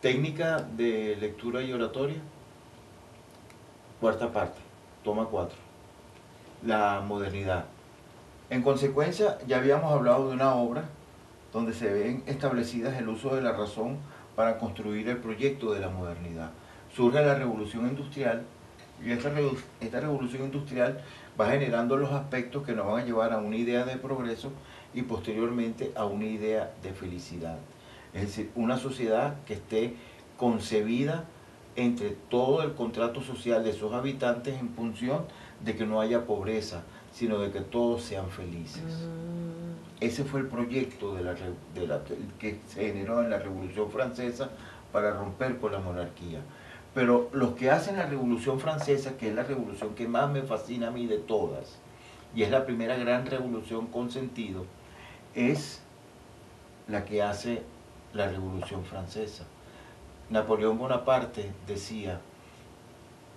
Técnica de lectura y oratoria, cuarta parte, toma 4. La modernidad. En consecuencia, ya habíamos hablado de una obra donde se ven establecidas el uso de la razón para construir el proyecto de la modernidad. Surge la revolución industrial y esta revolución industrial va generando los aspectos que nos van a llevar a una idea de progreso y posteriormente a una idea de felicidad. Es decir, una sociedad que esté concebida entre todo el contrato social de sus habitantes en función de que no haya pobreza, sino de que todos sean felices. Ese fue el proyecto que se generó en la Revolución Francesa para romper con la monarquía. Pero los que hacen la Revolución Francesa, que es la revolución que más me fascina a mí de todas, y es la primera gran revolución con sentido, es la que hace la Revolución Francesa. Napoleón Bonaparte decía: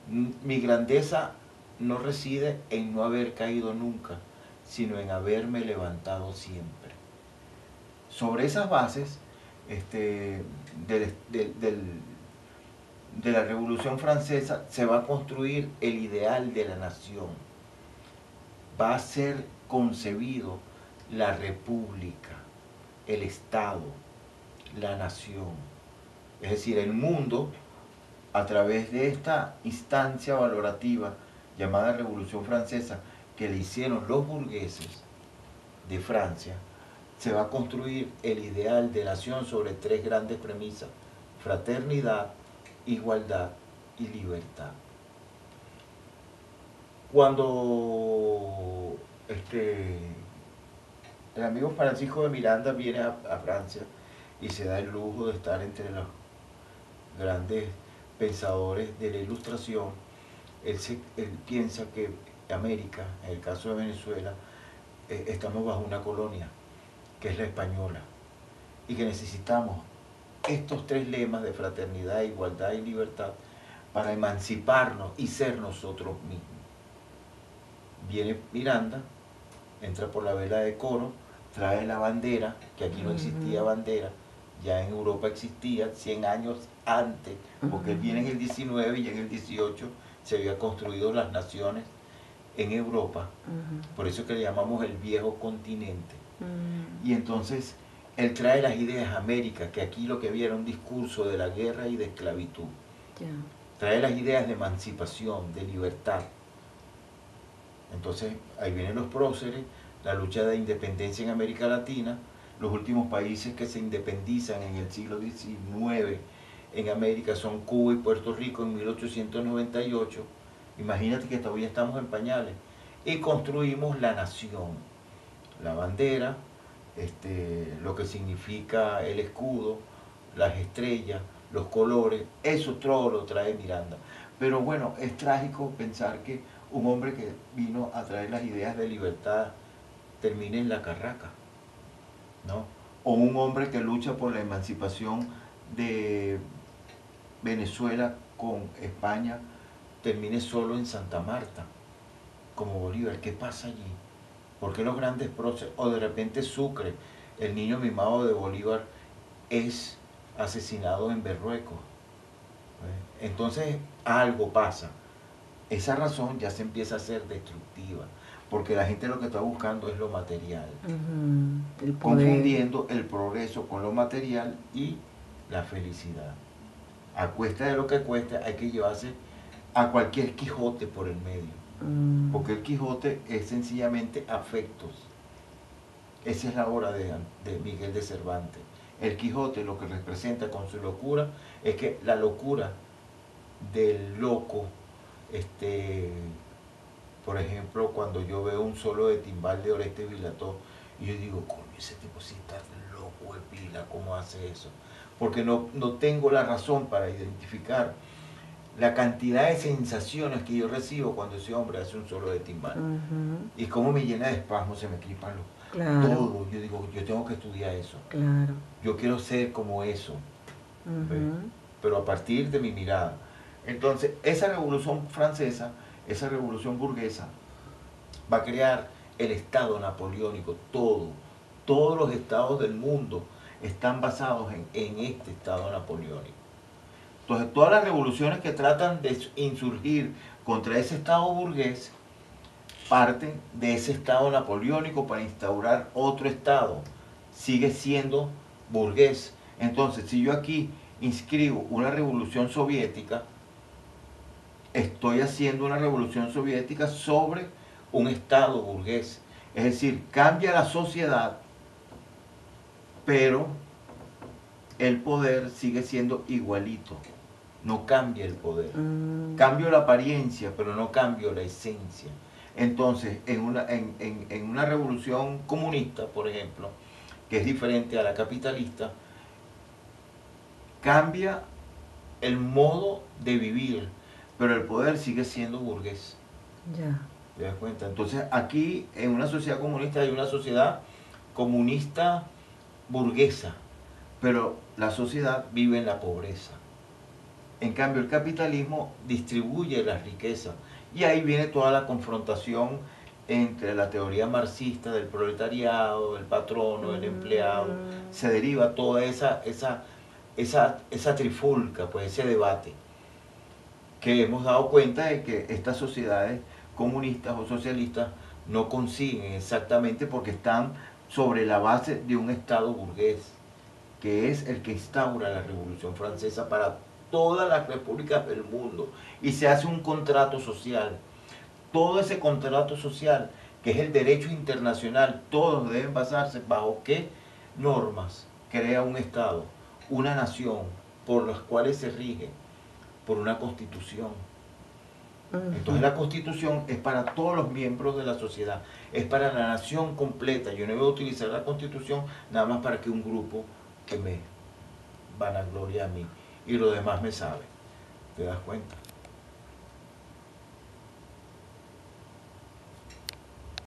mi grandeza no reside en no haber caído nunca, sino en haberme levantado siempre. Sobre esas bases de la Revolución Francesa se va a construir el ideal de la nación. Va a ser concebido la república, el Estado, la nación. Es decir, el mundo, a través de esta instancia valorativa llamada Revolución Francesa, que le hicieron los burgueses de Francia, se va a construir el ideal de nación sobre 3 grandes premisas: fraternidad, igualdad y libertad. Cuando el amigo Francisco de Miranda viene a Francia y se da el lujo de estar entre los grandes pensadores de la Ilustración, él piensa que América, en el caso de Venezuela, estamos bajo una colonia, que es la española, y que necesitamos estos 3 lemas de fraternidad, igualdad y libertad para emanciparnos y ser nosotros mismos. Viene Miranda, entra por la vela de Coro, trae la bandera, que aquí no existía bandera, ya en Europa existía 100 años antes, porque él viene en el 19 y en el 18 se había construido las naciones en Europa, por eso que le llamamos el viejo continente. Y entonces él trae las ideas a América, que aquí lo que había era un discurso de la guerra y de esclavitud. Trae las ideas de emancipación, de libertad. Entonces ahí vienen los próceres, la lucha de independencia en América Latina, los últimos países que se independizan en el siglo XIX en América son Cuba y Puerto Rico en 1898. Imagínate que todavía estamos en pañales. Y construimos la nación, la bandera, lo que significa el escudo, las estrellas, los colores, eso todo lo trae Miranda. Pero bueno, es trágico pensar que un hombre que vino a traer las ideas de libertad termine en la carraca, ¿no? O un hombre que lucha por la emancipación de Venezuela con España termine solo en Santa Marta, como Bolívar. ¿Qué pasa allí? ¿Por qué los grandes próceres? O de repente Sucre, el niño mimado de Bolívar, es asesinado en Berruecos. Entonces algo pasa. Esa razón ya se empieza a ser destructiva, porque la gente lo que está buscando es lo material, el poder, confundiendo el progreso con lo material y la felicidad. A cuesta de lo que cueste, hay que llevarse a cualquier Quijote por el medio, porque el Quijote es sencillamente afectos. Esa es la obra de Miguel de Cervantes. El Quijote lo que representa con su locura es que la locura del loco, por ejemplo, cuando yo veo un solo de timbal de Orestes Vilató, y yo digo, coño, ese tipo sí está loco de pila, ¿cómo hace eso? Porque no tengo la razón para identificar la cantidad de sensaciones que yo recibo cuando ese hombre hace un solo de timbal. Y cómo me llena de espasmos, se me cripan todo. Yo digo, yo tengo que estudiar eso. Yo quiero ser como eso. Pero a partir de mi mirada. Entonces, esa revolución francesa, esa revolución burguesa, va a crear el Estado napoleónico. Todos los estados del mundo están basados en este Estado napoleónico. Entonces, todas las revoluciones que tratan de insurgir contra ese Estado burgués parten de ese Estado napoleónico para instaurar otro Estado. Sigue siendo burgués. Entonces, si yo aquí inscribo una revolución soviética, estoy haciendo una revolución soviética sobre un Estado burgués. Es decir, cambia la sociedad, pero el poder sigue siendo igualito. No cambia el poder. Cambio la apariencia, pero no cambio la esencia. Entonces, en una revolución comunista, por ejemplo, que es diferente a la capitalista, cambia el modo de vivir, pero el poder sigue siendo burgués. Ya. ¿Te das cuenta? Entonces, aquí en una sociedad comunista hay una sociedad comunista burguesa, pero la sociedad vive en la pobreza. En cambio, el capitalismo distribuye la riqueza. Y ahí viene toda la confrontación entre la teoría marxista del proletariado, del patrono, del empleado. Se deriva toda esa trifulca, pues ese debate, que hemos dado cuenta de que estas sociedades comunistas o socialistas no consiguen exactamente porque están sobre la base de un Estado burgués, que es el que instaura la Revolución Francesa para todas las repúblicas del mundo, y se hace un contrato social. Todo ese contrato social, que es el derecho internacional, todos deben basarse bajo qué normas crea un Estado, una nación, por las cuales se rige, por una constitución. Entonces la constitución es para todos los miembros de la sociedad, es para la nación completa. Yo no voy a utilizar la constitución nada más para que un grupo que me vanagloria a mí y lo demás me sabe. ¿Te das cuenta?